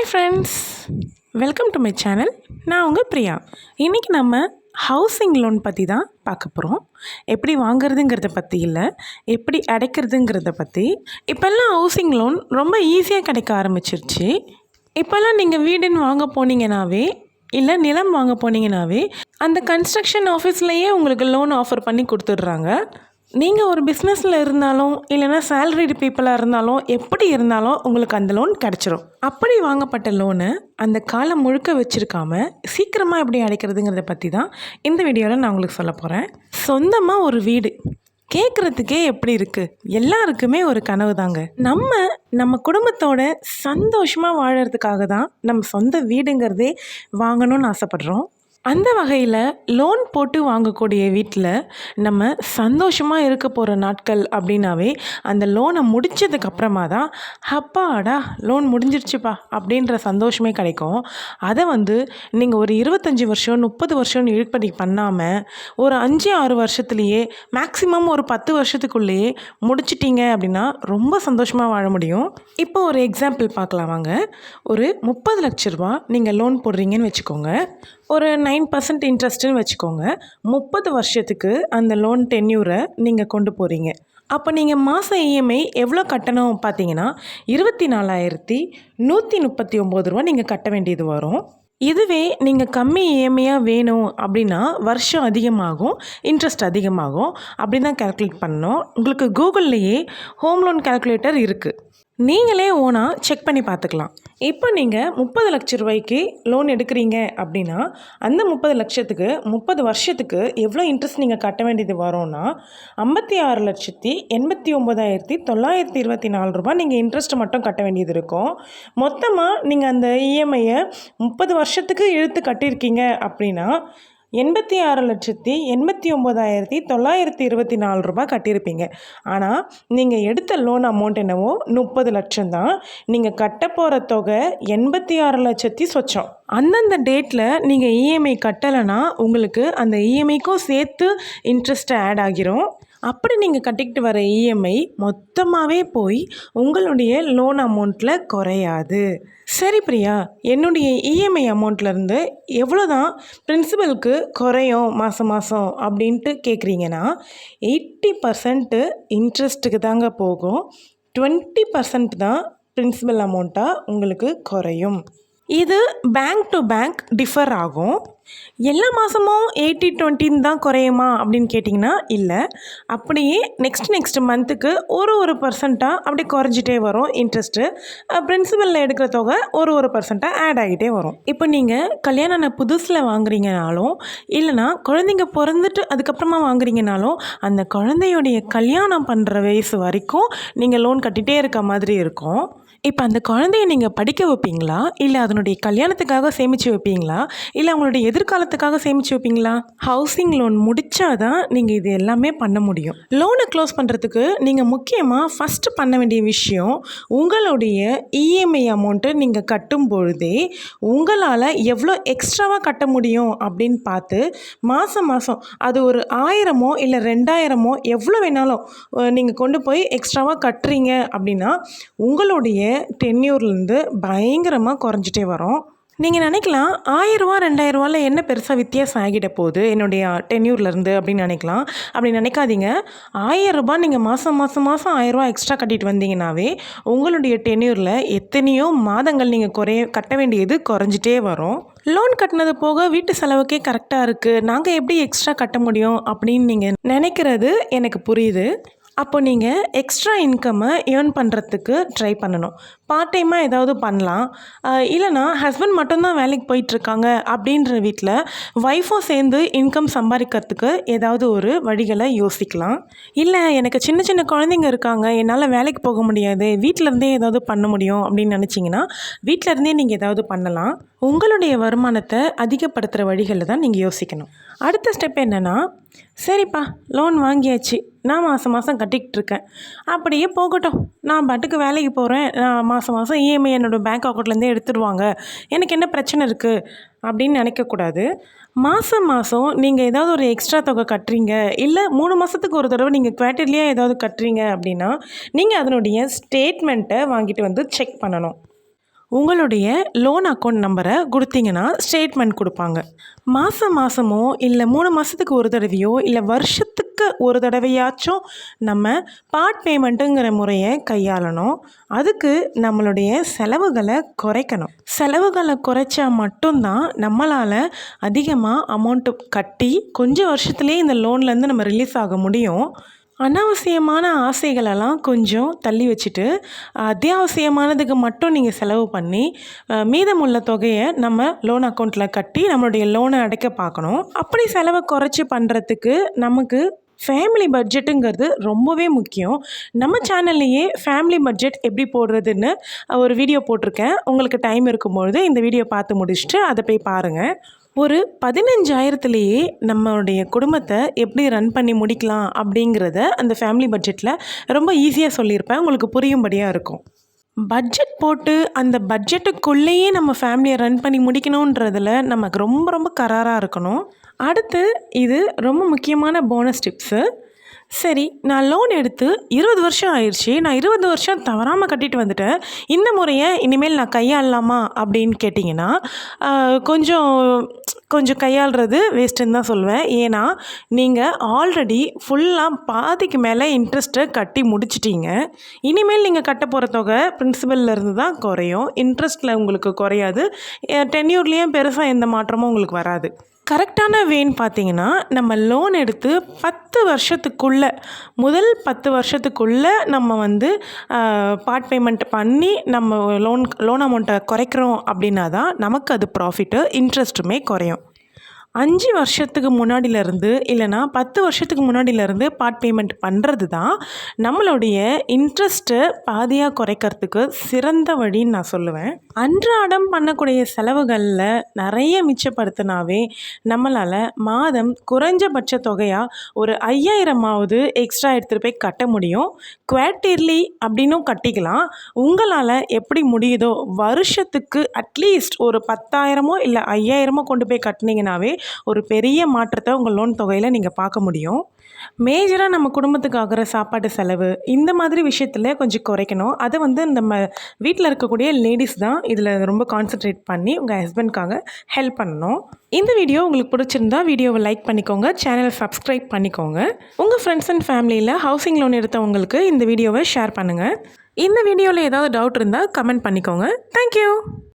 Hi friends, welcome to my channel. நான் உங்கள் பிரியா. இன்றைக்கி நம்ம ஹவுசிங் லோன் பற்றி தான் பார்க்க போகிறோம். எப்படி வாங்குறதுங்கிறத பற்றி இல்லை, எப்படி அடைக்கிறதுங்கிறத பற்றி. இப்போல்லாம் ஹவுசிங் லோன் ரொம்ப ஈஸியாக கிடைக்க ஆரம்பிச்சிருச்சு. இப்போல்லாம் நீங்கள் வீடுன்னு வாங்க போனீங்கன்னாவே இல்லை நிலம் வாங்க போனீங்கன்னாவே அந்த கன்ஸ்ட்ரக்ஷன் ஆஃபீஸ்லேயே உங்களுக்கு லோன் ஆஃபர் பண்ணி கொடுத்துட்றாங்க. நீங்கள் ஒரு பிஸ்னஸில் இருந்தாலும் இல்லைனா சேலரிடு பீப்புளாக இருந்தாலும் எப்படி இருந்தாலும் உங்களுக்கு அந்த லோன் கிடச்சிரும். அப்படி வாங்கப்பட்ட லோனை அந்த காலம் முழுக்க வச்சுருக்காம சீக்கிரமாக எப்படி அடைக்கிறதுங்கிறத பற்றி தான் இந்த வீடியோவில் நான் உங்களுக்கு சொல்ல போகிறேன். சொந்தமாக ஒரு வீடு கேட்குறதுக்கே எப்படி இருக்குது? எல்லாருக்குமே ஒரு கனவு தாங்க. நம்ம குடும்பத்தோட சந்தோஷமாக வாழறதுக்காக தான் நம்ம சொந்த வீடுங்கிறதே வாங்கணும்னு ஆசைப்படுறோம். அந்த வகையில் லோன் போட்டு வாங்கக்கூடிய வீட்டில் நம்ம சந்தோஷமாக இருக்க போகிற நாட்கள் அப்படின்னாவே அந்த லோனை முடித்ததுக்கப்புறமா தான் அப்பாடா லோன் முடிஞ்சிருச்சுப்பா அப்படின்ற சந்தோஷமே கிடைக்கும். அதை நீங்கள் ஒரு 25 வருஷம் 30 வருஷம் இழுப்படி பண்ணாமல் ஒரு 5-6 வருஷத்துலேயே மேக்ஸிமம் ஒரு 10 வருஷத்துக்குள்ளேயே முடிச்சிட்டிங்க அப்படின்னா ரொம்ப சந்தோஷமாக வாழ முடியும். இப்போ ஒரு எக்ஸாம்பிள் பார்க்கலாம் வாங்க. ஒரு 30 லட்ச ரூபா நீங்கள் லோன் போடுறீங்கன்னு வச்சுக்கோங்க. ஒரு 9% இன்ட்ரெஸ்ட்டுன்னு வச்சுக்கோங்க. 30 வருஷத்துக்கு அந்த லோன் டென்யூரை நீங்கள் கொண்டு போகிறீங்க. அப்போ நீங்கள் மாதம் இஎம்ஐ எவ்வளோ கட்டணும் பார்த்தீங்கன்னா 24,139 ரூபா நீங்கள் கட்ட வேண்டியது வரும். இதுவே நீங்கள் கம்மி இஎம்ஐயாக வேணும் அப்படின்னா வருஷம் அதிகமாகும், இன்ட்ரெஸ்ட் அதிகமாகும். அப்படி தான் கால்குலேட் பண்ணணும். உங்களுக்கு கூகுள்லேயே ஹோம் லோன் கால்குலேட்டர் இருக்குது, நீங்களே ஓனாக செக் பண்ணி பார்த்துக்கலாம். இப்போ நீங்கள் 30 லட்ச ரூபாய்க்கு லோன் எடுக்கிறீங்க அப்படின்னா அந்த 30 லட்சத்துக்கு 30 வருஷத்துக்கு எவ்வளோ இன்ட்ரெஸ்ட் நீங்கள் கட்ட வேண்டியது வரும்னா 56,89,924 ரூபா நீங்கள் இன்ட்ரெஸ்ட் மட்டும் கட்ட வேண்டியது இருக்கும். மொத்தமாக நீங்கள் அந்த இஎம்ஐயை 30 வருஷத்துக்கு இழுத்து கட்டியிருக்கீங்க அப்படின்னா 86,89,924 ரூபா கட்டியிருப்பீங்க. ஆனால் நீங்கள் எடுத்த லோன் அமௌண்ட் என்னவோ 30 லட்சம் தான். நீங்கள் கட்ட போகிற தொகை 86 லட்சத்தி சொச்சம். அந்தந்த டேட்டில் நீங்கள் இஎம்ஐ கட்டலைன்னா உங்களுக்கு அந்த இஎம்ஐக்கும் சேர்த்து இன்ட்ரெஸ்ட் ஆட் ஆகிரும். அப்படி நீங்கள் கட்டிக்கிட்டு வர இஎம்ஐ மொத்தமாகவே போய் உங்களுடைய லோன் அமௌண்ட்டில் குறையாது. சரி பிரியா, என்னுடைய இஎம்ஐ அமௌண்ட்லேருந்து எவ்வளோ தான் பிரின்சிபலுக்கு குறையும் மாதம் அப்படின்ட்டு கேட்குறீங்கன்னா 80% இன்ட்ரெஸ்ட்டுக்கு தாங்க போகும். 20% தான் பிரின்சிபல் அமௌண்ட்டாக உங்களுக்கு குறையும். இது பேங்க் டு பேங்க் டிஃபர் ஆகும். எல்லா மாதமும் 80-20 தான் குறையுமா அப்படின்னு கேட்டிங்கன்னா இல்லை. அப்படியே நெக்ஸ்ட் மந்த்துக்கு ஒரு பர்சண்ட்டாக அப்படி குறைஞ்சிட்டே வரும் இன்ட்ரெஸ்ட்டு. பிரின்சிபலில் எடுக்கிற தொகை ஒரு பர்சண்ட்டாக ஆட் ஆகிட்டே வரும். இப்போ நீங்கள் கல்யாணம் ஆன புதுசில் வாங்குறீங்கனாலும் இல்லைனா குழந்தைங்க பிறந்துட்டு அதுக்கப்புறமா வாங்குறீங்கனாலும் அந்த குழந்தையுடைய கல்யாணம் பண்ணுற வயசு வரைக்கும் நீங்கள் லோன் கட்டிகிட்டே இருக்க மாதிரி இருக்கும். இப்போ அந்த குழந்தைய நீங்கள் படிக்க வைப்பீங்களா, இல்லை அதனுடைய கல்யாணத்துக்காக சேமித்து வைப்பீங்களா, இல்லை அவங்களுடைய எதிர்காலத்துக்காக சேமித்து வைப்பீங்களா? ஹவுசிங் லோன் முடித்தாதான் நீங்கள் இது எல்லாமே பண்ண முடியும். லோனை க்ளோஸ் பண்ணுறதுக்கு நீங்கள் முக்கியமாக ஃபஸ்ட்டு பண்ண வேண்டிய விஷயம், உங்களுடைய இஎம்ஐ அமௌண்ட்டு நீங்கள் கட்டும் பொழுதே உங்களால் எவ்வளோ எக்ஸ்ட்ராவாக கட்ட முடியும் அப்படின்னு பார்த்து மாதம் அது ஒரு 1000மோ இல்லை 2000மோ எவ்வளோ வேணாலும் நீங்கள் கொண்டு போய் எக்ஸ்ட்ராவாக கட்டுறீங்க அப்படின்னா உங்களுடைய டென்யூர்லேருந்து பயங்கரமாக குறைஞ்சிட்டே வரும். நீங்கள் நினைக்கலாம் 1000 ரூபா 2000 ரூபாயில் என்ன பெருசாக வித்தியாசம் ஆகிட போகுது என்னுடைய டென்யூர்லேருந்து அப்படின்னு நினைக்கலாம். அப்படி நினைக்காதீங்க. 1000 ரூபா நீங்கள் மாதம் 1000 ரூபா எக்ஸ்ட்ரா கட்டிட்டு வந்தீங்கன்னாவே உங்களுடைய டென்யூரில் எத்தனையோ மாதங்கள் நீங்கள் கட்ட வேண்டியது குறைஞ்சிட்டே வரும். லோன் கட்டினது போக வீட்டு செலவுக்கே கரெக்டாக இருக்குது, நாங்கள் எப்படி எக்ஸ்ட்ரா கட்ட முடியும் அப்படின்னு நீங்கள் நினைக்கிறது எனக்கு புரியுது. அப்போ நீங்கள் எக்ஸ்ட்ரா இன்கம்மை ஏர்ன் பண்ணுறதுக்கு ட்ரை பண்ணணும். பார்ட் டைமாக ஏதாவது பண்ணலாம். இல்லைனா ஹஸ்பண்ட் மட்டும்தான் வேலைக்கு போயிட்டுருக்காங்க அப்படின்ற வீட்டில் ஒய்ஃபும் சேர்ந்து இன்கம் சம்பாதிக்கிறதுக்கு ஏதாவது ஒரு வழிகளை யோசிக்கலாம். இல்லை எனக்கு சின்ன குழந்தைங்க இருக்காங்க, என்னால் வேலைக்கு போக முடியாது, வீட்டிலருந்தே ஏதாவது பண்ண முடியும் அப்படின்னு நினச்சிங்கன்னா வீட்டிலருந்தே நீங்கள் ஏதாவது பண்ணலாம். உங்களுடைய வருமானத்தை அதிகப்படுத்துகிற வழிகளில் தான் நீங்கள் யோசிக்கணும். அடுத்த ஸ்டெப் என்னென்னா, சரிப்பா லோன் வாங்கியாச்சு, நான் மாதம் கட்டிக்கிட்டு இருக்கேன், அப்படியே போகட்டும், நான் பாட்டுக்கு வேலைக்கு போகிறேன், நான் மாதம் இஎம்ஐ என்னோடய பேங்க் அக்கௌண்ட்லேருந்தே எடுத்துடுவாங்க, எனக்கு என்ன பிரச்சனை இருக்குது அப்படின்னு நினைக்கக்கூடாது. மாதம் நீங்கள் ஏதாவது ஒரு எக்ஸ்ட்ரா தொகை கட்டுறீங்க, இல்லை 3 மாதத்துக்கு ஒரு தடவை நீங்கள் குவார்ட்டர்லியாக ஏதாவது கட்டுறீங்க அப்படின்னா நீங்கள் அதனுடைய ஸ்டேட்மெண்ட்டை வாங்கிட்டு வந்து செக் பண்ணணும். உங்களுடைய லோன் அக்கௌண்ட் நம்பரை கொடுத்தீங்கன்னா ஸ்டேட்மெண்ட் கொடுப்பாங்க. மாதமோ இல்லை 3 மாதத்துக்கு ஒரு தடவையோ இல்லை வருஷத்துக்கு ஒரு தடவையாச்சும் நம்ம பார்ட் பேமெண்ட்டுங்கிற முறையை கையாளணும். அதுக்கு நம்மளுடைய செலவுகளை குறைக்கணும். செலவுகளை குறைச்சா மட்டும்தான் நம்மளால் அதிகமாக அமௌண்ட்டு கட்டி கொஞ்சம் வருஷத்துலேயே இந்த லோன்லேருந்து நம்ம ரிலீஸ் ஆக முடியும். அனாவசியமான ஆசைகளெல்லாம் கொஞ்சம் தள்ளி வச்சுட்டு அத்தியாவசியமானதுக்கு மட்டும் நீங்கள் செலவு பண்ணி மீதமுள்ள தொகையை நம்ம லோன் அக்கௌண்ட்டில் கட்டி நம்மளுடைய லோனை அடைக்க பார்க்கணும். அப்படி செலவை குறைச்சி பண்ணுறதுக்கு நமக்கு ஃபேமிலி பட்ஜெட்டுங்கிறது ரொம்பவே முக்கியம். நம்ம சேனல்லையே ஃபேமிலி பட்ஜெட் எப்படி போடுறதுன்னு ஒரு வீடியோ போட்டிருக்கேன். உங்களுக்கு டைம் இருக்கும்பொழுது இந்த வீடியோ பார்த்து முடிச்சுட்டு அதை போய் பாருங்கள். ஒரு 15,000லேயே நம்மளுடைய குடும்பத்தை எப்படி ரன் பண்ணி முடிக்கலாம் அப்படிங்கிறத அந்த ஃபேமிலி பட்ஜெட்டில் ரொம்ப ஈஸியாக சொல்லியிருப்பேன். உங்களுக்கு புரியும்படியாக இருக்கும். பட்ஜெட் போட்டு அந்த பட்ஜெட்டுக்குள்ளேயே நம்ம ஃபேமிலியை ரன் பண்ணி முடிக்கணுன்றதில் நமக்கு ரொம்ப ரொம்ப கராராக இருக்கணும். அடுத்து இது ரொம்ப முக்கியமான போனஸ் டிப்ஸு. சரி, நான் லோன் எடுத்து 20 வருஷம் ஆயிடுச்சு, நான் 20 வருஷம் தவறாமல் கட்டிட்டு வந்துட்டேன், இந்த முறையை இனிமேல் நான் கையாளலாமா அப்படின்னு கேட்டிங்கன்னா கொஞ்சம் கையாளுறது வேஸ்ட்டுன்னு தான் சொல்லுவேன். ஏன்னா நீங்கள் ஆல்ரெடி ஃபுல்லாக பாதிக்கு மேலே இன்ட்ரெஸ்ட்டை கட்டி முடிச்சிட்டிங்க. இனிமேல் நீங்கள் கட்ட போகிற தொகை பிரின்சிபல்லேருந்து தான் குறையும், இன்ட்ரெஸ்ட்டில் உங்களுக்கு குறையாது. டென்யூர்லேயும் பெருசாக எந்த மாற்றமும் உங்களுக்கு வராது. கரெக்டான வேன்னு பார்த்தீங்கன்னா நம்ம லோன் எடுத்து 10 வருஷத்துக்குள்ளே முதல் 10 வருஷத்துக்குள்ளே நம்ம பார்ட் பேமெண்ட் பண்ணி நம்ம லோன் அமௌண்ட்டை குறைக்கிறோம் அப்படின்னா தான் நமக்கு அது ப்ராஃபிட்டு, இன்ட்ரெஸ்ட்டுமே குறையும். 5 வருஷத்துக்கு முன்னாடியிலேருந்து இல்லைனா 10 வருஷத்துக்கு முன்னாடியிலேருந்து பார்ட் பேமெண்ட் பண்ணுறது தான் நம்மளுடைய இன்ட்ரெஸ்ட்டை பாதியாக குறைக்கிறதுக்கு சிறந்த வழின்னு நான் சொல்லுவேன். அன்றாடம் பண்ணக்கூடிய செலவுகளில் நிறைய மிச்சப்படுத்தினாவே நம்மளால் மாதம் குறைஞ்சபட்ச தொகையாக ஒரு 5,000ஆவது எக்ஸ்ட்ரா எடுத்துகிட்டு போய் கட்ட முடியும். குவார்ட்டர்லி அப்படின்னும் கட்டிக்கலாம். உங்களால் எப்படி முடியுதோ வருஷத்துக்கு அட்லீஸ்ட் ஒரு 10,000மோ இல்லை 5,000மோ கொண்டு போய் கட்டினீங்கன்னாவே ஒரு பெரிய மாற்றத்தை உங்கள் லோன் தொகையில் நீங்கள் பார்க்க முடியும். மேஜராக நம்ம குடும்பத்துக்கு ஆகிற சாப்பாட்டு செலவு இந்த மாதிரி விஷயத்தில் கொஞ்சம் குறைக்கணும். அதை நம்ம வீட்டில் இருக்கக்கூடிய லேடிஸ் தான் இதில் ரொம்ப கான்சன்ட்ரேட் பண்ணி உங்கள் ஹஸ்பண்ட்காக ஹெல்ப் பண்ணணும். இந்த வீடியோ உங்களுக்கு பிடிச்சிருந்தா வீடியோவை லைக் பண்ணிக்கோங்க, சேனலை சப்ஸ்கிரைப் பண்ணிக்கோங்க. உங்கள் ஃப்ரெண்ட்ஸ் அண்ட் ஃபேமிலியில் ஹவுசிங் லோன் எடுத்தவங்களுக்கு இந்த வீடியோவை ஷேர் பண்ணுங்கள். இந்த வீடியோவில் ஏதாவது டவுட் இருந்தால் கமெண்ட் பண்ணிக்கோங்க. தேங்க்யூ.